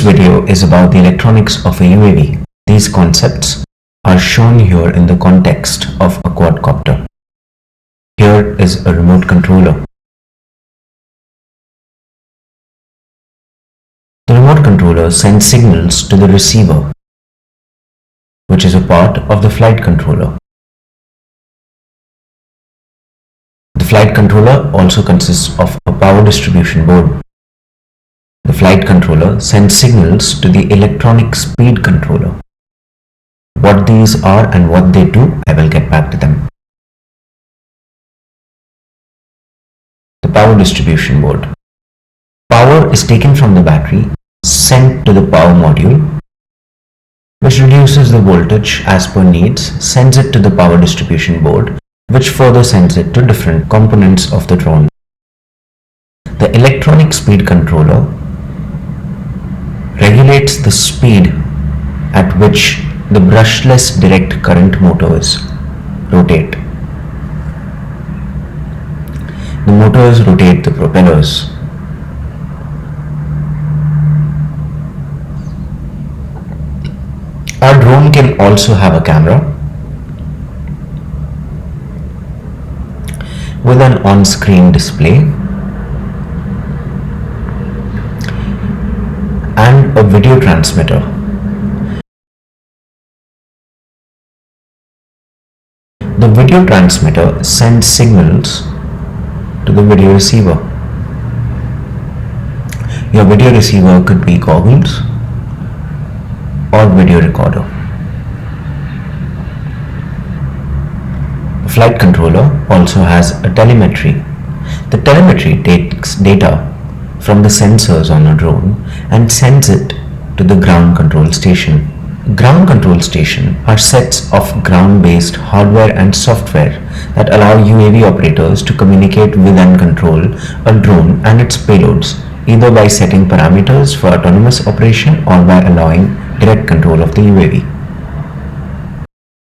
video is about the electronics of a UAV. These concepts are shown here in the context of a quadcopter. Here is a remote controller. The remote controller sends signals to the receiver, which is a part of the flight controller. The flight controller also consists of a power distribution board. The flight controller sends signals to the electronic speed controller. What these are and what they do, I will get back to them. The power distribution board. Power is taken from the battery, sent to the power module, which reduces the voltage as per needs, sends it to the power distribution board, which further sends it to different components of the drone. The electronic speed controller regulates the speed at which the brushless direct current motors rotate. The motors rotate the propellers. Our drone can also have a camera with an on-screen display and a video transmitter. The video transmitter sends signals to the video receiver. Your video receiver could be goggles or video recorder. The flight controller also has a telemetry. The telemetry takes data from the sensors on a drone and sends it to the ground control station. Ground control station are sets of ground-based hardware and software that allow UAV operators to communicate with and control a drone and its payloads, either by setting parameters for autonomous operation or by allowing direct control of the UAV.